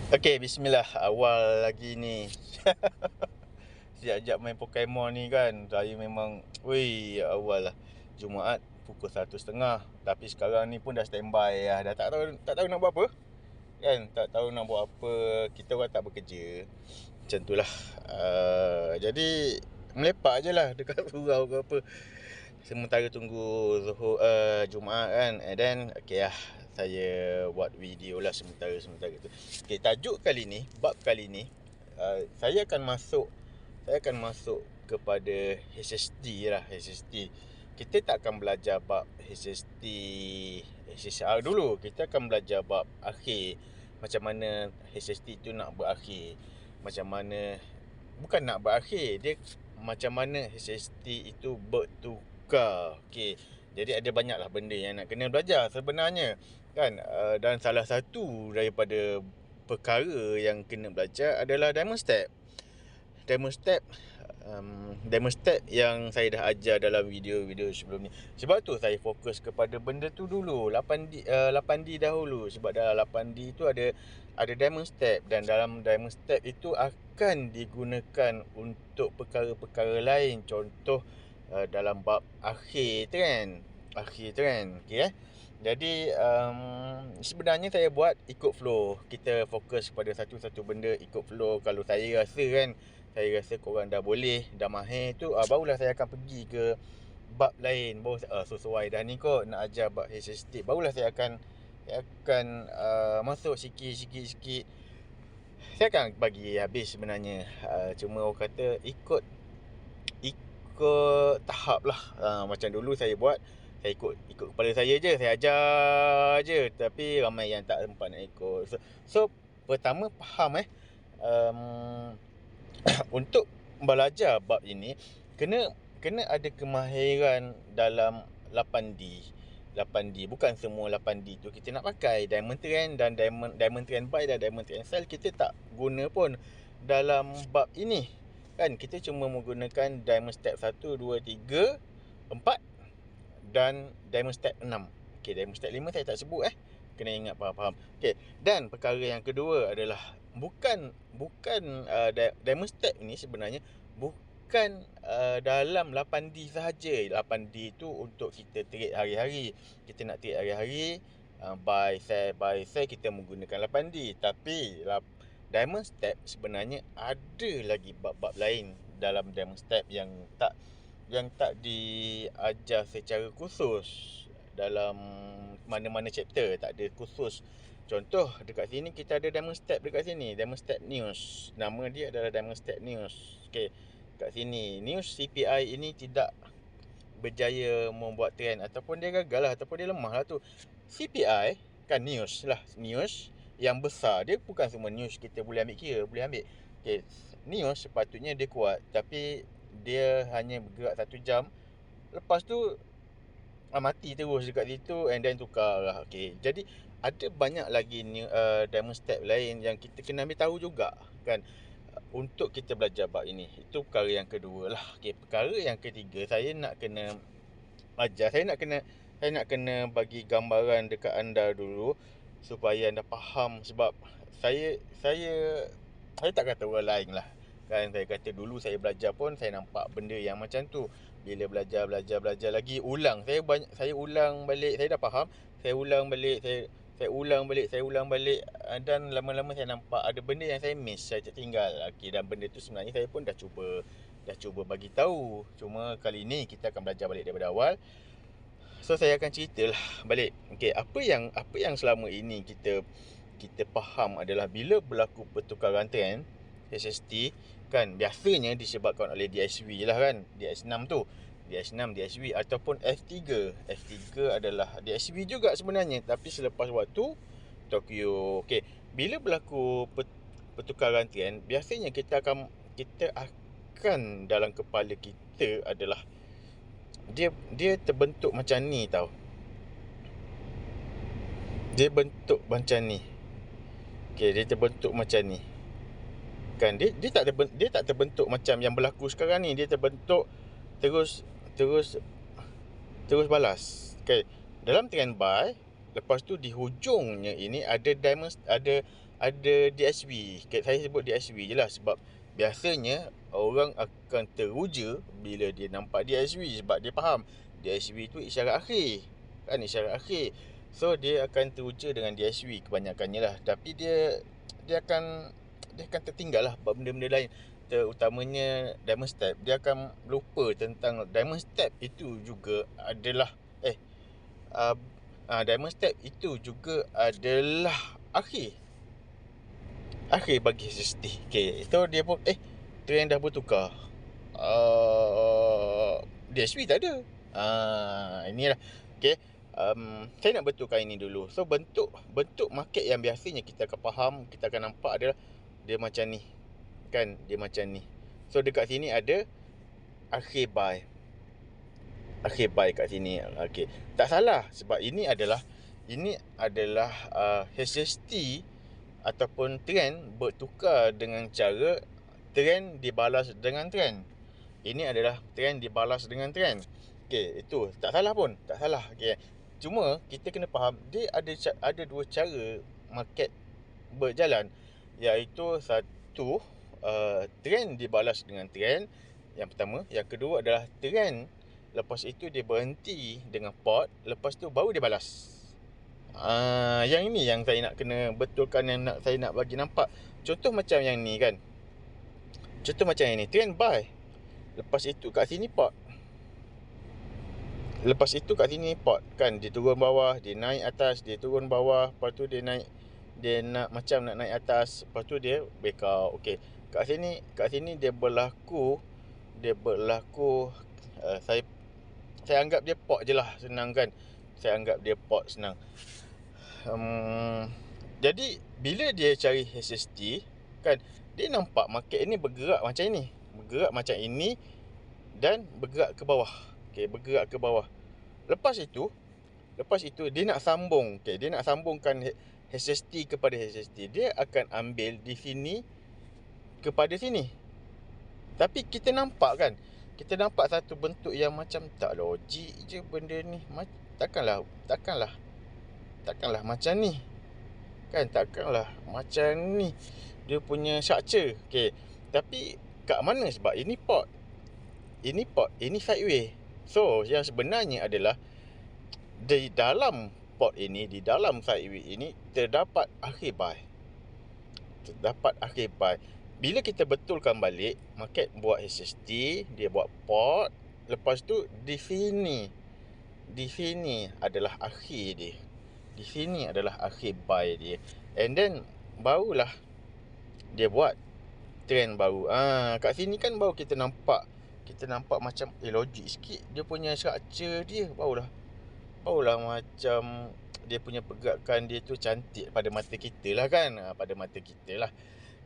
Okay, bismillah. Awal lagi ni. Siap-siap main Pokemon ni kan. Saya memang, awal lah. Jumaat pukul 1.30. Tapi sekarang ni pun dah standby lah. Dah tak tahu nak buat apa. Kan, tak tahu nak buat apa. Kita orang tak bekerja. Macam tu lah. Jadi, melepak je lah dekat surau ke apa. Sementara tunggu Zuhur, Jumaat kan. And then, okay lah, saya buat video lah sementara tu. Okay, tajuk kali ni, bab kali ni, saya akan masuk kepada HST lah. HST. Kita tak akan belajar bab HSR dulu. Kita akan belajar bab akhir. Macam mana HST tu nak berakhir. Macam mana, bukan nak berakhir, dia macam mana HST itu bertukar. Okay, jadi ada banyaklah benda yang nak kena belajar sebenarnya kan. Dan salah satu daripada perkara yang kena belajar adalah Diamond Step. Diamond Step yang saya dah ajar dalam video-video sebelum ni. Sebab tu saya fokus kepada benda tu dulu, 8D dahulu. Sebab dalam 8D tu ada Diamond Step. Dan dalam Diamond Step itu akan digunakan untuk perkara-perkara lain. Contoh dalam bab akhir trend. Okay. Jadi sebenarnya saya buat ikut flow. Kita fokus pada satu-satu benda ikut flow. Kalau saya rasa korang dah boleh, dah mahir tu, barulah saya akan pergi ke bab lain. Baru sesuai dah ni kot nak ajar bab HST, barulah saya akan masuk sikit. Saya akan bagi habis sebenarnya. Cuma orang kata ikut tahap lah. Macam dulu saya buat, saya ikut kepala saya je, saya ajar je. Tapi ramai yang tak sempat nak ikut. So pertama faham untuk belajar bab ini kena ada kemahiran dalam 8D. Bukan semua 8D tu kita nak pakai. Diamond Trend dan Diamond Trend Buy dan Diamond Trend Sell kita tak guna pun dalam bab ini. Kan kita cuma menggunakan Diamond Step 1, 2, 3, 4 dan Diamond Step 6. Okay, Diamond Step 5 saya tak sebut Kena ingat, faham. Okay, dan perkara yang kedua adalah bukan Diamond Step ni sebenarnya bukan dalam 8D sahaja. 8D tu untuk kita trade hari-hari. Kita nak trade hari-hari, buy sell kita menggunakan 8D. Tapi Diamond Step sebenarnya ada lagi bab-bab lain dalam Diamond Step yang tak diajar secara khusus dalam mana-mana chapter, tak ada khusus. Contoh dekat sini kita ada Diamond Step dekat sini, Diamond Step News. Nama dia adalah Diamond Step News. Okey, kat sini News CPI ini tidak berjaya membuat trend ataupun dia gagal lah ataupun dia lemah lah tu. CPI kan news yang besar, dia bukan semua news kita boleh ambil kira, okay, news sepatutnya dia kuat, tapi dia hanya bergerak 1 jam, lepas tu mati terus dekat situ and then tukar lah. Okay, jadi ada banyak lagi Diamond Step lain yang kita kena ambil tahu juga kan, untuk kita belajar bab ini. Itu perkara yang kedua lah. Okay, perkara yang ketiga, saya nak kena ajar, saya nak kena bagi gambaran dekat anda dulu supaya anda faham. Sebab saya tak kata orang lain lah kan. Saya kata dulu saya belajar pun saya nampak benda yang macam tu. Bila belajar lagi, saya ulang balik. Saya dah faham, saya ulang balik, saya ulang balik, dan lama-lama saya nampak ada benda yang saya miss, saya tertinggal. Okey, dan benda tu sebenarnya saya pun dah cuba bagi tahu. Cuma kali ni kita akan belajar balik daripada awal. So saya akan ceritalah balik. Okey, apa yang selama ini kita faham adalah bila berlaku pertukaran trend HST kan, biasanya disebabkan oleh DSV lah kan. DS6 tu, DSV ataupun F3 adalah DSV juga sebenarnya, tapi selepas waktu Tokyo. Okey, bila berlaku pertukaran trend, biasanya kita akan dalam kepala kita adalah dia terbentuk macam ni tau. Dia bentuk macam ni. Okey, dia terbentuk macam ni. Kan dia tak terbentuk macam yang berlaku sekarang ni. Dia terbentuk terus balas. Okey, dalam trend buy Lepas tu di hujungnya ini ada diamond, ada DSB. Saya sebut DSB je lah sebab biasanya orang akan teruja bila dia nampak DSB sebab dia faham DSB tu isyarat akhir. Kan, isyarat akhir. So dia akan teruja dengan DSB kebanyakannya lah. Tapi dia akan tertinggal lah benda-benda lain. Terutamanya diamond step. Dia akan lupa tentang diamond step itu juga adalah diamond step itu juga adalah akhir bagi HST. Okay, so dia pun trend dah bertukar. DSP tak ada. Inilah. Okay, saya nak betulkan ini dulu. So bentuk market yang biasanya kita akan faham, kita akan nampak adalah dia macam ni. Kan, dia macam ni. So dekat sini ada akhir buy kat sini. Okey, tak salah sebab ini adalah HST ataupun trend bertukar dengan cara trend dibalas dengan trend. Ini adalah trend dibalas dengan trend. Okey, itu tak salah pun, tak salah. Okey, cuma kita kena faham dia ada dua cara market berjalan, iaitu satu trend dibalas dengan trend yang pertama, yang kedua adalah trend lepas itu dia berhenti dengan pot, lepas tu baru dia balas. Yang ini yang saya nak kena betulkan, saya nak bagi nampak. Contoh macam yang ni kan. Contoh macam yang ni, trend buy. Lepas itu kat sini pot. Lepas itu kat sini pot kan, dia turun bawah, dia naik atas, dia turun bawah, lepas tu dia naik, dia nak naik atas, lepas tu dia break out. Okey, kat sini dia berlaku saya anggap dia pot je lah, senang kan. Saya anggap dia pot, senang. Jadi bila dia cari HST kan, dia nampak market ini bergerak macam ini. Bergerak macam ini dan bergerak ke bawah. Okey, bergerak ke bawah. Lepas itu dia nak sambung. Okey, dia nak sambungkan HST kepada HST. Dia akan ambil di sini kepada sini. Tapi kita nampak kan, kita nampak satu bentuk yang macam tak logik je benda ni. Takkanlah macam ni. Kan, takkanlah macam ni dia punya structure. Okey, tapi kat mana, sebab ini pot, ini sideway. So yang sebenarnya adalah di dalam pot ini, di dalam sideway ini terdapat akhir buy. Bila kita betulkan balik, market buat HST, dia buat pot, lepas tu di sini adalah akhir dia. Di sini adalah akhir buy dia. And then barulah dia buat trend baru. Kat sini kan baru kita nampak macam logik sikit dia punya structure dia. Barulah macam dia punya pergerakan dia tu cantik pada mata kita lah kan. Pada mata kita lah.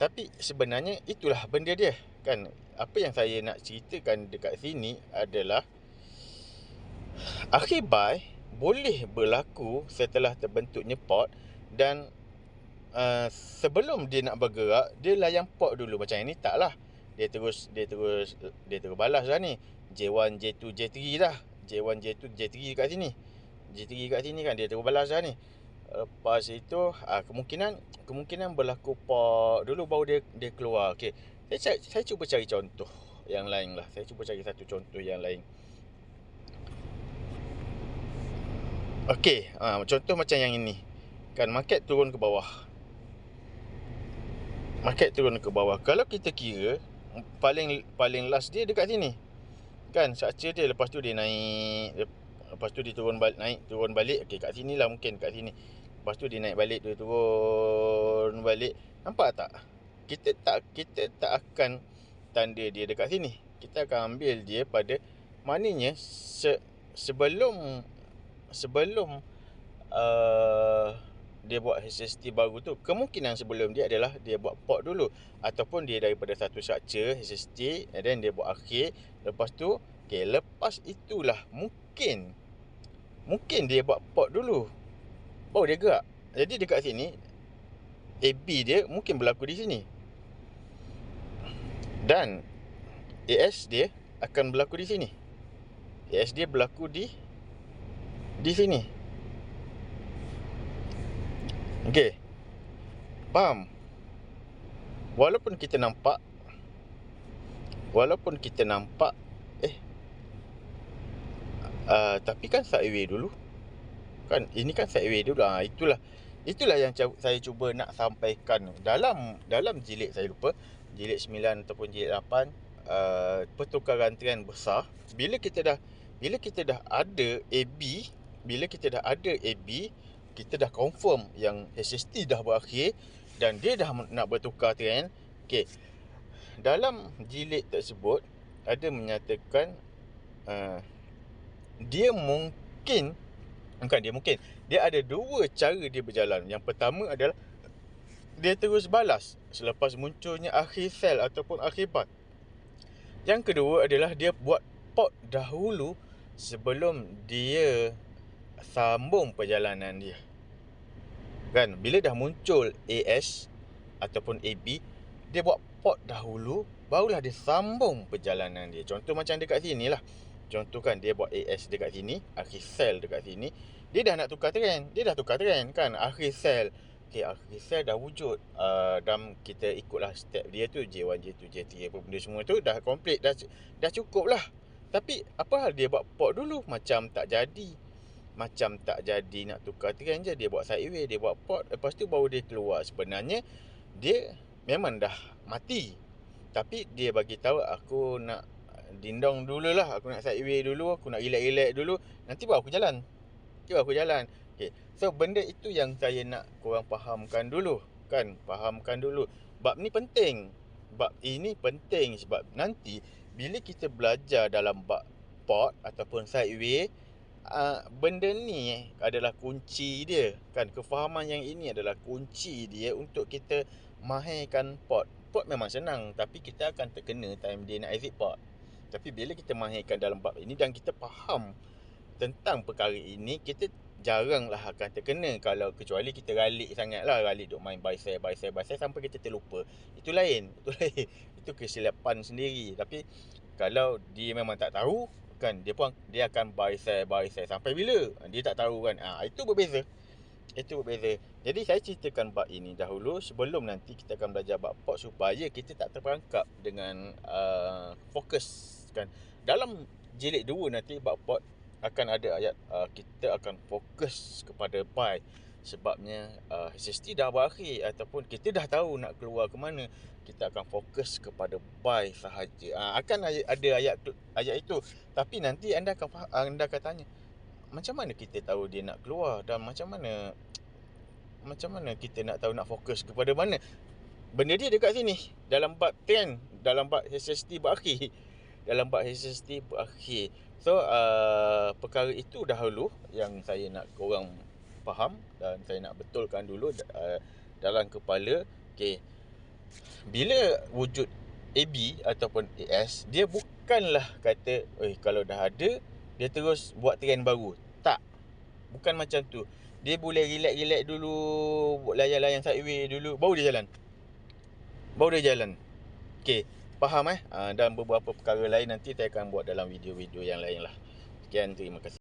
Tapi sebenarnya itulah benda dia kan. Apa yang saya nak ceritakan dekat sini adalah akhir buy boleh berlaku setelah terbentuknya pot, dan sebelum dia nak bergerak, dia layan pot dulu. Macam yang ni taklah. Dia terus balas lah ni. J1, J2, J3 dah. J1, J2, J3 kat sini. J3 kat sini kan, dia terus balas dah ni. Lepas itu kemungkinan berlaku pot dulu baru dia keluar. Okey, saya cuba cari contoh yang lain lah. Saya cuba cari satu contoh yang lain. Okey, contoh macam yang ini. Kan, market turun ke bawah. Kalau kita kira paling last dia dekat sini. Kan, structure dia, lepas tu dia naik, lepas tu dia turun balik. Okey, kat sini lah mungkin, kat sini. Lepas tu dia naik balik, dia turun balik. Nampak tak? Kita tak akan tanda dia dekat sini. Kita akan ambil dia pada maknanya sebelum dia buat HST baru tu, kemungkinan sebelum dia adalah dia buat pot dulu, ataupun dia daripada satu structure HST and then dia buat akhir. Lepas tu lepas itulah mungkin dia buat pot dulu baru dia gerak. Jadi dekat sini AB dia mungkin berlaku di sini, dan AS dia akan berlaku di sini. AS dia berlaku di sini. Okey. Faham? Walaupun kita nampak tapi kan sideway dulu. Kan ini kan sideway dulu. Itulah yang saya cuba nak sampaikan dalam jilid, saya lupa, jilid 9 ataupun jilid 8, pertukaran trend besar. Bila kita dah ada AB, kita dah confirm yang HST dah berakhir dan dia dah nak bertukar trend. Okey. Dalam jilid tersebut ada menyatakan dia ada dua cara dia berjalan. Yang pertama adalah dia terus balas selepas munculnya akhir sell ataupun akhir buy. Yang kedua adalah dia buat pot dahulu sebelum dia sambung perjalanan dia. Kan, bila dah muncul AS ataupun AB, dia buat pot dahulu, barulah dia sambung perjalanan dia. Contoh macam dekat sini lah. Contoh kan, dia buat AS dekat sini, akhir sell dekat sini, dia dah nak tukar trend. Kan, akhir sell. Okay, akhir sell dah wujud. Dan kita ikutlah step dia tu, J1, J2, J3, apa benda semua tu dah complete, dah cukup lah. Tapi apa hal dia buat pot dulu? Macam tak jadi nak tukar trend je. Dia buat sideway, dia buat pot, lepas tu baru dia keluar. Sebenarnya dia memang dah mati, tapi dia bagi tahu, aku nak dindong dululah, aku nak sideway dulu, aku nak relax dulu, nanti baru aku jalan. Okay. So benda itu yang saya nak korang fahamkan dulu. Kan, fahamkan dulu. Bab ini penting sebab nanti bila kita belajar dalam bab pot ataupun sideway, benda ni adalah kunci dia. Kan, kefahaman yang ini adalah kunci dia untuk kita mahirkan pot. Pot memang senang, tapi kita akan terkena time dia nak exit pot. Tapi bila kita mahirkan dalam bab ini dan kita faham tentang perkara ini, kita jaranglah akan terkena. Kalau kecuali kita ralik duk main buy sell sampai kita terlupa. Itu lain. Itu kesilapan sendiri. Tapi kalau dia memang tak tahu, kan, dia akan buy sell sampai bila dia tak tahu, kan. Itu berbeza. Jadi saya ceritakan bab ini dahulu sebelum nanti kita akan belajar bab pot, supaya kita tak terperangkap dengan fokus, kan. Dalam jilid 2 nanti bab pot akan ada ayat kita akan fokus kepada buy. Sebabnya HST dah berakhir ataupun kita dah tahu nak keluar ke mana, kita akan fokus kepada buy sahaja. Akan ada ayat itu. Tapi nanti anda akan tanya, macam mana kita tahu dia nak keluar, dan macam mana kita nak tahu nak fokus kepada mana? Benda dia dekat sini, dalam bab trend, dalam bab HST berakhir. So perkara itu dahulu yang saya nak korang faham dan saya nak betulkan dulu dalam kepala. Okay, bila wujud AB ataupun AS, dia bukanlah kata kalau dah ada dia terus buat trend baru. Tak, bukan macam tu. Dia boleh relax dulu, layan sideway dulu, baru dia jalan. Okay, faham Dan beberapa perkara lain nanti saya akan buat dalam video-video yang lain lah. Sekian, terima kasih.